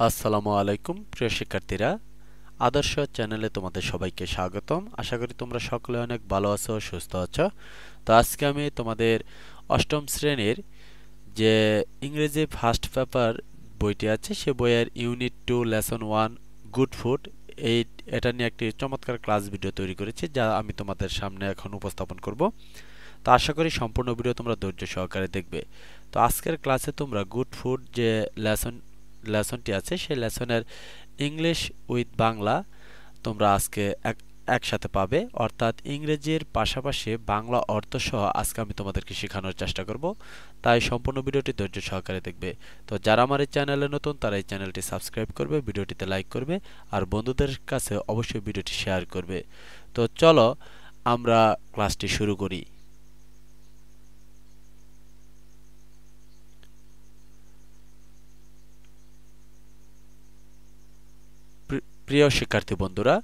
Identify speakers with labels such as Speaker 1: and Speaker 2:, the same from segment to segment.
Speaker 1: আসসালামু আলাইকুম প্রিয় শিক্ষার্থীরা, আদর্শ চ্যানেলে তোমাদের সবাইকে স্বাগতম। আশা করি তোমরা সকলে অনেক ভালো আছো ও সুস্থ আছো। তো আজকে আমি তোমাদের অষ্টম শ্রেণীর যে ইংরেজি ফার্স্ট পেপার বইটি আছে সে বইয়ের ইউনিট 2 লেসন 1 গুড ফুড এটা নিয়ে একটি চমৎকার ক্লাস ভিডিও তৈরি করেছি, যা আমি তোমাদের সামনে এখন উপস্থাপন করব। তো আশা করি সম্পূর্ণ ভিডিও তোমরা ধৈর্য সহকারে দেখবে। তো আজকের ক্লাসে তোমরা গুড ফুড যে লেসনটি আছে সেই লেসনের ইংলিশ উইথ বাংলা তোমরা আজকে একসাথে পাবে, অর্থাৎ ইংরেজির পাশাপাশি বাংলা অর্থ সহ আজকে আমি তোমাদেরকে শেখানোর চেষ্টা করব। তাই সম্পূর্ণ ভিডিওটি ধৈর্য সহকারে দেখবে। তো যারা আমার এই চ্যানেলে নতুন তারা এই চ্যানেলটি সাবস্ক্রাইব করবে, ভিডিওটিতে লাইক করবে আর বন্ধুদের কাছে অবশ্যই ভিডিওটি শেয়ার করবে। তো চলো আমরা ক্লাসটি শুরু করি। প্রিয় শিক্ষার্থী বন্ধুরা,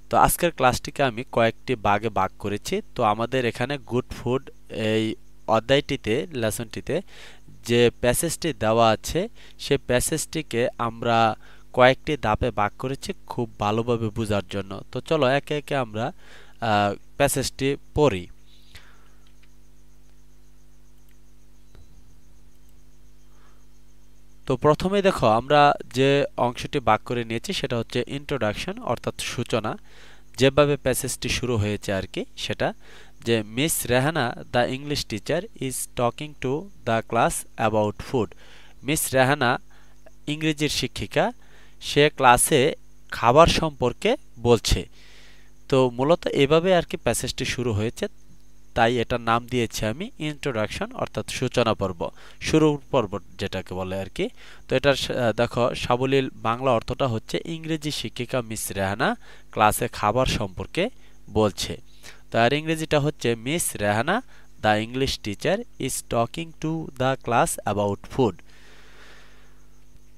Speaker 1: তো আজকের ক্লাসটিকে আমি কয়েকটি ভাগে ভাগ করেছি। তো আমাদের এখানে গুড ফুড এই অধ্যায়টিতে লেসনটিতে যে প্যাসেজটি দেওয়া আছে সেই প্যাসেজটিকে আমরা কয়েকটি ধাপে ভাগ করেছি খুব ভালোভাবে বোঝার জন্য। তো চলো একে একে আমরা প্যাসেজটি পড়ি। তো প্রথমেই দেখো আমরা যে অংশটি ভাগ করে নিয়েছি সেটা হচ্ছে ইন্ট্রোডাকশন, অর্থাৎ সূচনা। যেভাবে প্যাসেজটি শুরু হয়েছে আর কি, সেটা যে miss Rehana the English teacher is talking to the class about food. Miss Rehana ইংরেজির শিক্ষিকা, সে ক্লাসে খাবার সম্পর্কে বলছে। তো মূলত এভাবে আর কি প্যাসেজটি শুরু হয়েছে, তাই এটার নাম দিয়েছি আমি ইন্ট্রোডাকশন, অর্থাৎ সূচনা পর্ব, শুরুর পর্ব যেটাকে বলে আর কি। তো এটার দেখো সাবলীল বাংলা অর্থটা হচ্ছে ইংরেজি শিক্ষিকা মিস রেহানা ক্লাসে খাবার সম্পর্কে বলছে। তো আর ইংরেজিটা হচ্ছে miss Rehana the English teacher is talking to the class about food.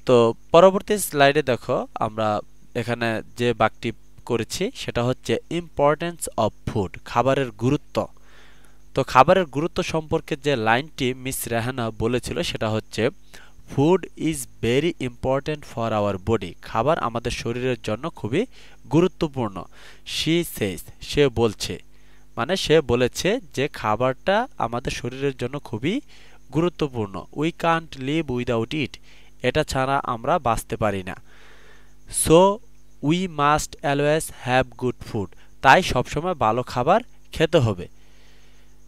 Speaker 1: তো পরবর্তী স্লাইডে দেখো আমরা এখানে যে বাক্যটি করেছি সেটা হচ্ছে ইম্পর্টেন্স অফ ফুড, খাবারের গুরুত্ব। তো খাবারের গুরুত্ব সম্পর্কে যে লাইনটি মিস রেহানা বলেছিল সেটা হচ্ছে food is very important for our body. খাবার আমাদের শরীরের জন্য খুবই গুরুত্বপূর্ণ। শি সেজ, সে বলছে, মানে সে বলেছে যে খাবারটা আমাদের শরীরের জন্য খুবই গুরুত্বপূর্ণ। We can't live without it, এটা ছাড়া আমরা বাঁচতে পারি না। So we must always have good food, তাই সবসময় ভালো খাবার খেতে হবে।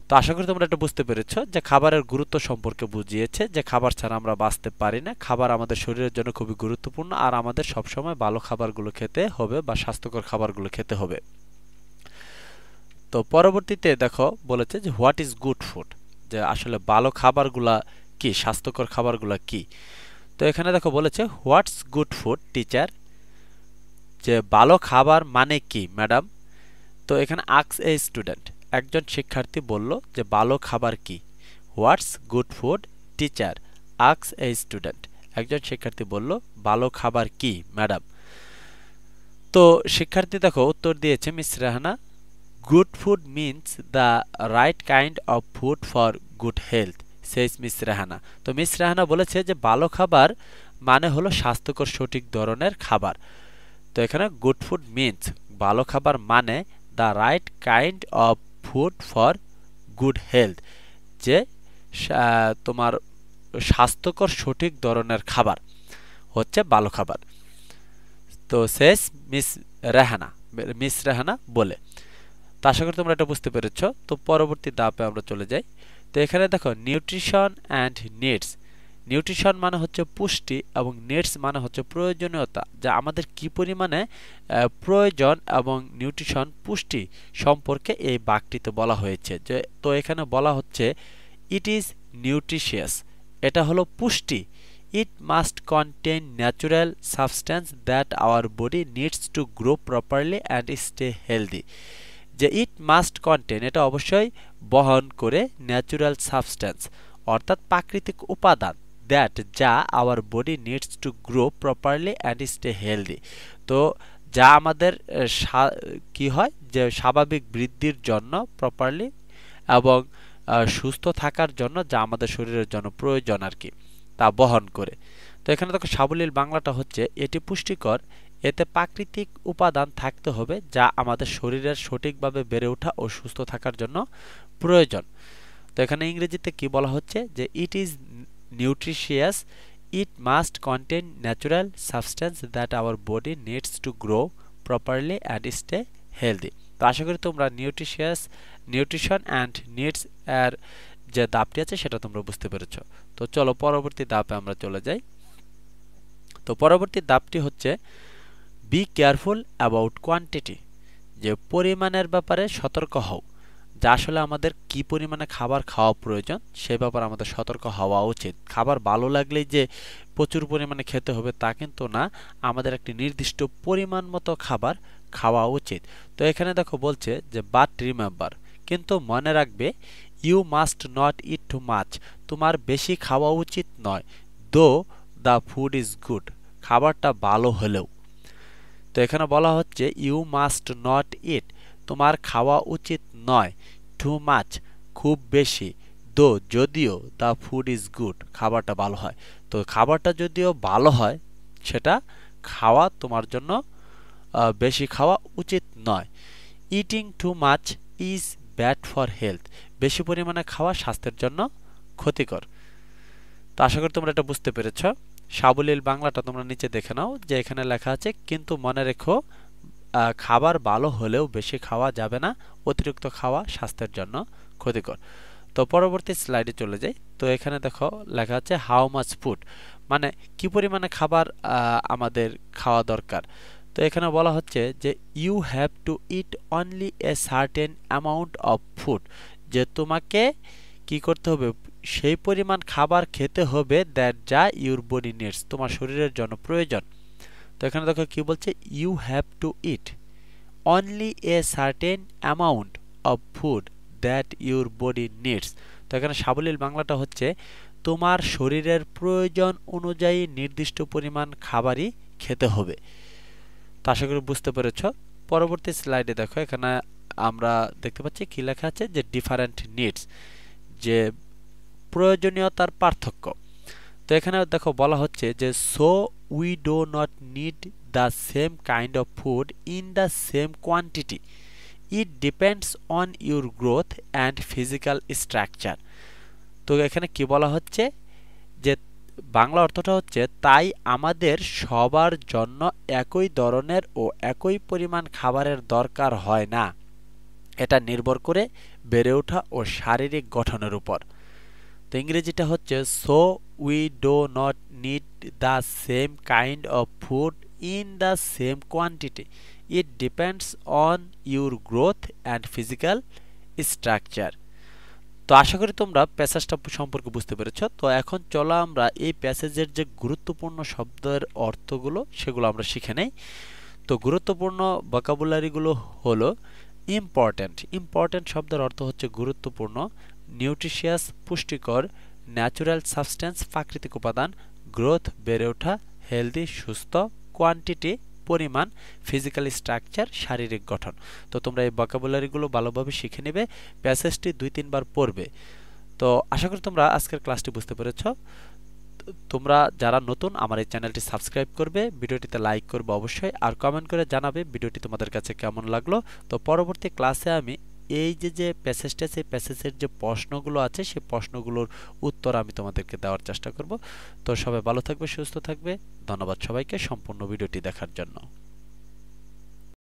Speaker 1: তো আশা করি তোমরা এটা বুঝতে পেরেছো যে খাবারের গুরুত্ব সম্পর্কে বুঝিয়েছে যে খাবার ছাড়া আমরা বাঁচতে পারি না, খাবার আমাদের শরীরের জন্য খুবই গুরুত্বপূর্ণ আর আমাদের সবসময় ভালো খাবারগুলো খেতে হবে বা স্বাস্থ্যকর খাবারগুলো খেতে হবে। তো পরবর্তীতে দেখো বলেছে যে হোয়াট ইজ গুড ফুড, যে আসলে ভালো খাবারগুলা কি, স্বাস্থ্যকর খাবারগুলা কি। তো এখানে দেখো বলেছে হোয়াটস গুড ফুড টিচার, যে ভালো খাবার মানে কি ম্যাডাম। তো এখানে আস্ক এ স্টুডেন্ট, একজন শিক্ষার্থী বলল যে ভালো খাবার কি। What's good food teacher ask a student, একজন শিক্ষার্থী বলল ভালো খাবার কি ম্যাডাম। তো শিক্ষার্থী দেখো উত্তর দিয়েছে miss Rehana, good food means the right kind of food for good health Sage miss Rehana. তো মিস রেহানা বলেছে যে ভালো খাবার মানে হলো স্বাস্থ্যকর সঠিক ধরনের খাবার। তো এখানে গুড ফুড মিন্স, ভালো খাবার মানে the right kind of food for good health, যে তোমার স্বাস্থ্যকর সঠিক ধরনের খাবার হচ্ছে ভালো খাবার। তো শেষ মিস রেহানা বলে। তো আশা করি তোমরা এটা বুঝতে পেরেছো। তো পরবর্তী ধাপে আমরা চলে যাই। তো এখানে দেখো নিউট্রিশন অ্যান্ড নিডস। নিউট্রিশন মানে হচ্ছে পুষ্টি এবং নিডস মানে হচ্ছে প্রয়োজনীয়তা, যা আমাদের কি পরিমাণে প্রয়োজন এবং নিউট্রিশন পুষ্টি সম্পর্কে এই বাক্যটিতে বলা হয়েছে। যে তো এখানে বলা হচ্ছে ইট ইজ নিউট্রিশিয়াস, এটা হলো পুষ্টি। It must contain natural substance that our body needs to grow properly and stay healthy. যে ইট মাস্ট কন্টেন, এটা অবশ্যই বহন করে ন্যাচারাল সাবস্ট্যান্স, অর্থাৎ প্রাকৃতিক উপাদান, দ্যাট যা our body needs to grow properly and stay healthy. তো যা আমাদের কি হয় যে স্বাভাবিক বৃদ্ধির জন্য প্রপারলি এবং সুস্থ থাকার জন্য যা আমাদের শরীরের জন্য প্রয়োজন আর কি, তা বহন করে। তো এখানে দেখো সাবলীল বাংলাটা হচ্ছে এটি পুষ্টিকর, এতে প্রাকৃতিক উপাদান থাকতে হবে যা আমাদের শরীরের সঠিকভাবে বেড়ে ওঠা ও সুস্থ থাকার জন্য প্রয়োজন। তো এখানে ইংরেজিতে কি বলা হচ্ছে যে it is nutritious, it must contain natural substance that our body needs to grow properly and stay healthy. তো আশা করি তোমরা নিউট্রিশন অ্যান্ড নিডস এর যে ধাপটি আছে সেটা তোমরা বুঝতে পেরেছ। তো চলো পরবর্তী ধাপে আমরা চলে যাই। তো পরবর্তী ধাপটি হচ্ছে বি কেয়ারফুল অ্যাবাউট কোয়ান্টিটি, যে পরিমাণের ব্যাপারে সতর্ক হও। যা আসলে আমাদের কি পরিমাণে খাবার খাওয়া প্রয়োজন সে ব্যাপারে আমাদের সতর্ক হওয়া উচিত। খাবার ভালো লাগলেই যে প্রচুর পরিমাণে খেতে হবে তা কিন্তু না, আমাদের একটি নির্দিষ্ট পরিমাণ মতো খাবার খাওয়া উচিত। তো এখানে দেখো বলছে যে বাট রিমেম্বার, কিন্তু মনে রাখবে, you must not eat too much, তোমার বেশি খাওয়া উচিত নয়। দো দ্য ফুড ইজ গুড, খাবারটা ভালো হলেও। তো এখানে বলা হচ্ছে ইউ মাস্ট নট ইট, তোমার খাওয়া উচিত নয়, টু মাচ, খুব বেশি, দো, যদিও, দ্য ফুড ইজ গুড, খাবারটা ভালো হয়। তো খাবারটা যদিও ভালো হয় সেটা খাওয়া তোমার জন্য বেশি খাওয়া উচিত নয়। Eating too much is bad for health, বেশি পরিমাণে খাওয়া স্বাস্থ্যের জন্য ক্ষতিকর। তো আশা করি তোমরা এটা বুঝতে পেরেছ। সাবলীল বাংলাটা তোমরা নিচে দেখে নাও যে এখানে লেখা আছে কিন্তু মনে রেখো খাবার ভালো হলেও বেশি খাওয়া যাবে না, অতিরিক্ত খাওয়া স্বাস্থ্যের জন্য ক্ষতিকর। তো পরবর্তী স্লাইডে চলে যাই। তো এখানে দেখো লেখা আছে হাউ মাচ ফুড, মানে কি পরিমাণে খাবার আমাদের খাওয়া দরকার। তো এখানে বলা হচ্ছে যে you have to eat only a certain amount of food, যে তোমাকে কি করতে হবে, সেই পরিমাণ খাবার খেতে হবে দ্যাট যা ইউর বডি নিডস, তোমার শরীরের জন্য প্রয়োজন। তো এখানে দেখো কি বলছে, you have to eat only a certain amount of food that your body needs. তো এখানে সাবলীল বাংলাটা হচ্ছে তোমার শরীরের প্রয়োজন অনুযায়ী নির্দিষ্ট পরিমাণ খাবারই খেতে হবে। তো আশা করি বুঝতে পেরেছ। পরবর্তী স্লাইডে দেখো এখানে আমরা দেখতে পাচ্ছি কি লেখা আছে যে ডিফারেন্ট নিডস, যে প্রয়োজনীয়তার পার্থক্য। তো এখানে দেখো বলা হচ্ছে যে so we do not need the same kind of food in the same quantity, it depends on your growth and physical structure. তো এখানে কি বলা হচ্ছে যে বাংলা অর্থটা হচ্ছে তাই আমাদের সবার জন্য একই ধরনের ও একই পরিমাণ খাবারের দরকার হয় না, এটা নির্ভর করে বেড়ে ওঠা ও শারীরিক গঠনের উপর। তো ইংরেজিটা হচ্ছে so we do not need the same kind of food in the same quantity, it depends on your growth and physical structure. তো আশা করি তোমরা প্যাসেজটা সম্পর্কে বুঝতে পেরেছ। তো এখন চলো আমরা এই প্যাসেজের যে গুরুত্বপূর্ণ শব্দের অর্থগুলো সেগুলো আমরা শিখে নেই। তো গুরুত্বপূর্ণ ভোকাবুলারিগুলো হলো ইম্পর্ট্যান্ট, ইম্পর্ট্যান্ট শব্দের অর্থ হচ্ছে গুরুত্বপূর্ণ, নিউট্রিশিয়াস পুষ্টিকর, ন্যাচারাল সাবস্টেন্স প্রাকৃতিক উপাদান, গ্রোথ বেড়ে ওঠা, হেলদি সুস্থ, কোয়ান্টিটি পরিমাণ, ফিজিক্যাল স্ট্রাকচার শারীরিক গঠন। তো তোমরা এই ভোকাবুলারিগুলো ভালোভাবে শিখে নেবে, প্যাসেজটি 2-3 বার পড়বে। তো আশা করি তোমরা আজকের ক্লাসটি বুঝতে পেরেছ। তোমরা যারা নতুন আমার এই চ্যানেলটি সাবস্ক্রাইব করবে, ভিডিওটিতে লাইক করবে অবশ্যই, আর কমেন্ট করে জানাবে ভিডিওটি তোমাদের কাছে কেমন লাগলো। তো পরবর্তী ক্লাসে আমি এই যে প্যাসেজটা আছে প্যাসেজের যে প্রশ্নগুলো আছে সেই প্রশ্নগুলোর উত্তর আমি তোমাদেরকে দেওয়ার চেষ্টা করব। তো সবাই ভালো থাকবে, সুস্থ থাকবে। ধন্যবাদ সবাইকে সম্পূর্ণ ভিডিওটি দেখার জন্য।